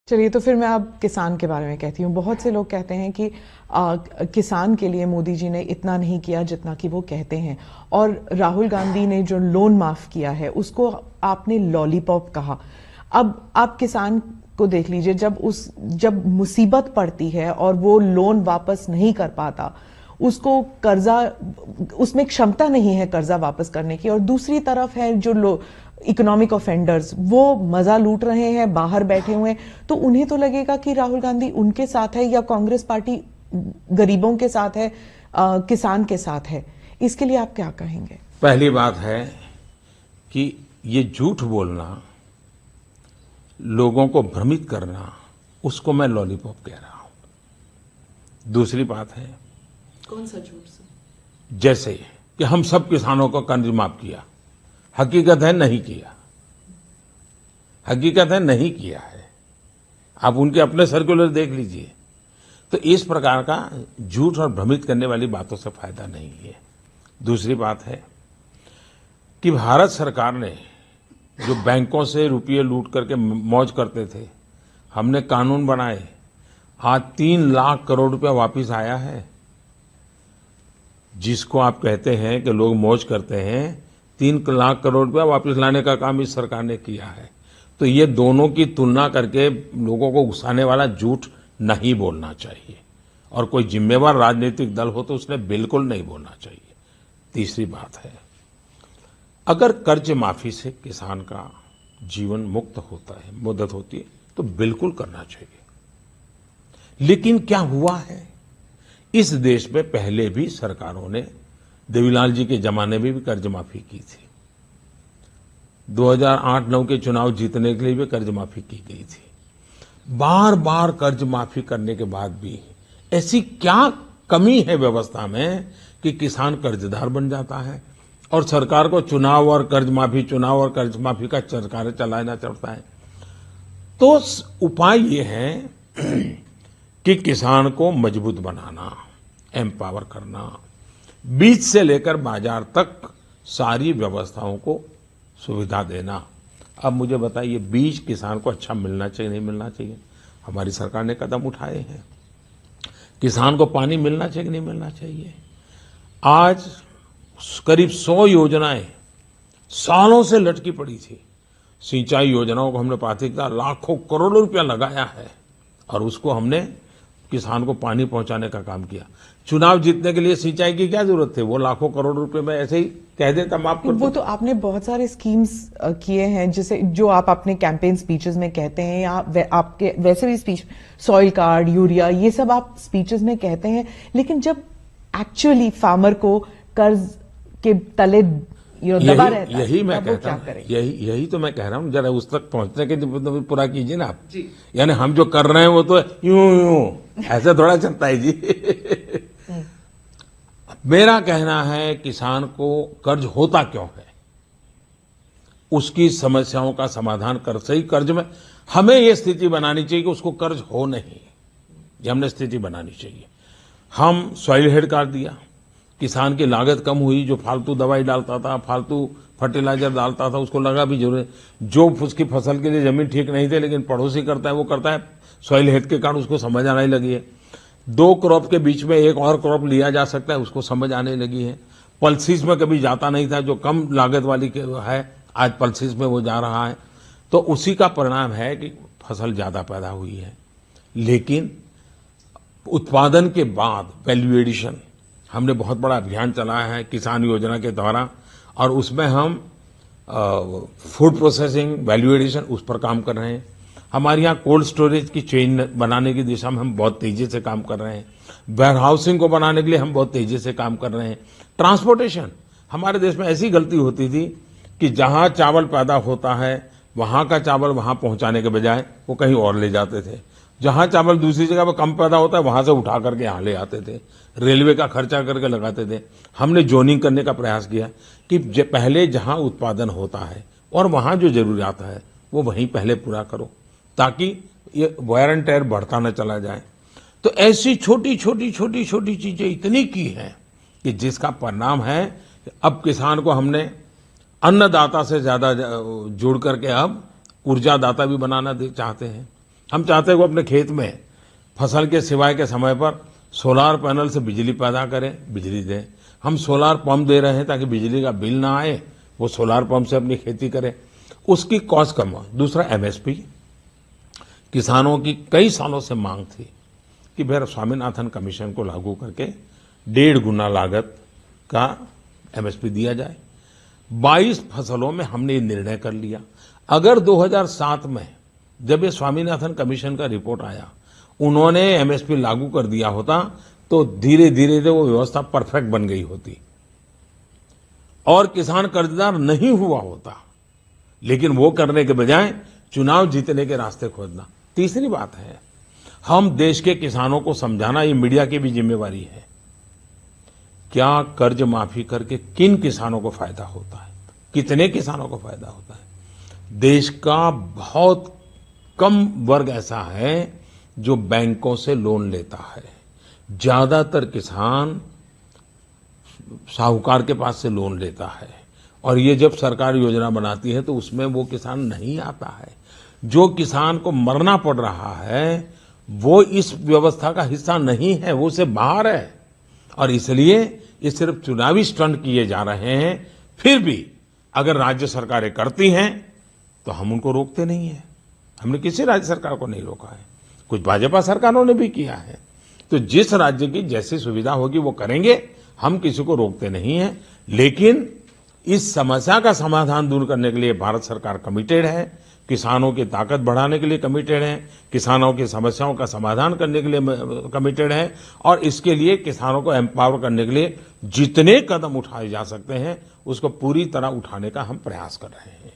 चलिए, तो फिर मैं अब किसान के बारे में कहती हूँ। बहुत से लोग कहते हैं कि किसान के लिए मोदी जी ने इतना नहीं किया जितना कि वो कहते हैं, और राहुल गांधी ने जो लोन माफ किया है उसको आपने लॉलीपॉप कहा। अब आप किसान को देख लीजिए, जब मुसीबत पड़ती है और वो लोन वापस नहीं कर पाता, उसको कर्जा, उसमें क्षमता नहीं है कर्जा वापस करने की, और दूसरी तरफ है जो इकोनॉमिक ऑफेंडर्स, वो मजा लूट रहे हैं, बाहर बैठे हुए हैं। तो उन्हें तो लगेगा कि राहुल गांधी उनके साथ है, या कांग्रेस पार्टी गरीबों के साथ है, किसान के साथ है। इसके लिए आप क्या कहेंगे? पहली बात है कि ये झूठ बोलना, लोगों को भ्रमित करना, उसको मैं लॉलीपॉप कह रहा हूं। दूसरी बात है, कौन सा झूठ सर? जैसे कि हम सब किसानों को कर्ज माफ किया, हकीकत है नहीं किया। हकीकत है नहीं किया है। आप उनके अपने सर्कुलर देख लीजिए। तो इस प्रकार का झूठ और भ्रमित करने वाली बातों से फायदा नहीं है। दूसरी बात है कि भारत सरकार ने जो बैंकों से रुपये लूट करके मौज करते थे, हमने कानून बनाए, आज 3 लाख करोड़ रुपया वापस आया है। जिसको आप कहते हैं कि लोग मौज करते हैं, 3 लाख करोड़ रुपया वापस लाने का काम इस सरकार ने किया है। तो ये दोनों की तुलना करके लोगों को उकसाने वाला झूठ नहीं बोलना चाहिए, और कोई जिम्मेवार राजनीतिक दल हो तो उसने बिल्कुल नहीं बोलना चाहिए। तीसरी बात है, अगर कर्ज माफी से किसान का जीवन मुक्त होता है, मदद होती है, तो बिल्कुल करना चाहिए। लेकिन क्या हुआ है, इस देश में पहले भी सरकारों ने, देवीलाल जी के जमाने में भी कर्ज माफी की थी। 2008-9 के चुनाव जीतने के लिए भी कर्ज माफी की गई थी। बार बार कर्ज माफी करने के बाद भी ऐसी क्या कमी है व्यवस्था में कि किसान कर्जदार बन जाता है, और सरकार को चुनाव और कर्ज माफी का सरकार चलाना चलता है। तो उपाय ये है कि किसान को मजबूत बनाना, एम्पावर करना, बीज से लेकर बाजार तक सारी व्यवस्थाओं को सुविधा देना। अब मुझे बताइए, बीज किसान को अच्छा मिलना चाहिए नहीं मिलना चाहिए? हमारी सरकार ने कदम उठाए हैं। किसान को पानी मिलना चाहिए नहीं मिलना चाहिए? आज करीब 100 योजनाएं सालों से लटकी पड़ी थी। सिंचाई योजनाओं को हमने प्राथमिकता, लाखों करोड़ों रुपया लगाया है, और उसको हमने किसान को पानी पहुंचाने का काम किया। चुनाव जीतने के लिए सिंचाई की क्या जरूरत थी? वो लाखों करोड़ रुपए में ऐसे ही कह देता माफ कर। वो तो आपने बहुत सारे स्कीम्स किए हैं, जिसे जो आप अपने कैंपेन स्पीचेस में कहते हैं, या आपके वैसे भी स्पीच, सॉइल कार्ड, यूरिया, ये सब आप स्पीचेस में कहते हैं। लेकिन जब एक्चुअली फार्मर को कर्ज के तले दबा रहता है, यही मैं कहता हूं, यही तो मैं कह रहा हूं, जरा उस तक पहुंचने के लिए पूरा कीजिए ना आप। यानी हम जो कर रहे हैं वो तो यूं ऐसे थोड़ा चलता है जी। मेरा कहना है, किसान को कर्ज होता क्यों है, उसकी समस्याओं का समाधान कर, सही कर्ज में हमें ये स्थिति बनानी चाहिए कि उसको कर्ज हो नहीं, ये हमने स्थिति बनानी चाहिए। हम सॉइल हेल्थ कार्ड दिया, किसान की लागत कम हुई। जो फालतू दवाई डालता था, फालतू फर्टिलाइजर डालता था, उसको लगा भी जरूर। जो उसकी फसल के लिए जमीन ठीक नहीं थी, लेकिन पड़ोसी करता है, वो करता है, सॉइल हेल्थ के कारण उसको समझ आने लगी है। 2 क्रॉप के बीच में एक और क्रॉप लिया जा सकता है, उसको समझ आने लगी है। पल्सिस में कभी जाता नहीं था, जो कम लागत वाली है, आज पल्सिस में वो जा रहा है। तो उसी का परिणाम है कि फसल ज्यादा पैदा हुई है। लेकिन उत्पादन के बाद वैल्यू एडिशन, हमने बहुत बड़ा अभियान चलाया है किसान योजना के द्वारा, और उसमें हम फूड प्रोसेसिंग, वैल्यू एडिशन, उस पर काम कर रहे हैं। हमारे यहाँ कोल्ड स्टोरेज की चेन बनाने की दिशा में हम बहुत तेजी से काम कर रहे हैं। वेयर हाउसिंग को बनाने के लिए हम बहुत तेजी से काम कर रहे हैं। ट्रांसपोर्टेशन, हमारे देश में ऐसी गलती होती थी कि जहां चावल पैदा होता है, वहां का चावल वहां पहुंचाने के बजाय वो कहीं और ले जाते थे। जहां चावल दूसरी जगह पर कम पैदा होता है, वहां से उठा करके यहां ले आते थे, रेलवे का खर्चा करके लगाते थे। हमने जोनिंग करने का प्रयास किया कि पहले जहां उत्पादन होता है और वहां जो जरूरियात है वो वहीं पहले पूरा करो, ताकि ये वायर एंड टेयर बढ़ता न चला जाए। तो ऐसी छोटी छोटी छोटी छोटी चीजें इतनी की हैं कि जिसका परिणाम है अब किसान को हमने अन्नदाता से ज्यादा जोड़ करके अब ऊर्जादाता भी बनाना चाहते हैं। हम चाहते हैं वो अपने खेत में फसल के सिवाय के समय पर सोलार पैनल से बिजली पैदा करें, बिजली दें। हम सोलार पंप दे रहे हैं ताकि बिजली का बिल ना आए, वो सोलार पंप से अपनी खेती करें, उसकी कॉस्ट कम हो। दूसरा एमएसपी, किसानों की कई सालों से मांग थी कि भाई स्वामीनाथन कमीशन को लागू करके 1.5 गुना लागत का एमएसपी दिया जाए। 22 फसलों में हमने ये निर्णय कर लिया। अगर 2007 में जब ये स्वामीनाथन कमीशन का रिपोर्ट आया, उन्होंने एमएसपी लागू कर दिया होता तो धीरे धीरे वो व्यवस्था परफेक्ट बन गई होती और किसान कर्जदार नहीं हुआ होता। लेकिन वो करने के बजाय चुनाव जीतने के रास्ते खोजना। तीसरी बात है, हम देश के किसानों को समझाना, ये मीडिया की भी जिम्मेवारी है। क्या कर्ज माफी करके किन किसानों को फायदा होता है, कितने किसानों को फायदा होता है। देश का बहुत कम वर्ग ऐसा है जो बैंकों से लोन लेता है। ज्यादातर किसान साहूकार के पास से लोन लेता है और ये जब सरकार योजना बनाती है तो उसमें वो किसान नहीं आता है। जो किसान को मरना पड़ रहा है वो इस व्यवस्था का हिस्सा नहीं है, वो उससे बाहर है। और इसलिए ये सिर्फ चुनावी स्टंट किए जा रहे हैं। फिर भी अगर राज्य सरकारें करती हैं तो हम उनको रोकते नहीं हैं। हमने किसी राज्य सरकार को नहीं रोका है, कुछ भाजपा सरकारों ने भी किया है। तो जिस राज्य की जैसी सुविधा होगी वो करेंगे, हम किसी को रोकते नहीं हैं। लेकिन इस समस्या का समाधान दूर करने के लिए भारत सरकार कमिटेड है, किसानों की ताकत बढ़ाने के लिए कमिटेड है, किसानों की समस्याओं का समाधान करने के लिए कमिटेड है और इसके लिए किसानों को एम्पावर करने के लिए जितने कदम उठाए जा सकते हैं उसको पूरी तरह उठाने का हम प्रयास कर रहे हैं।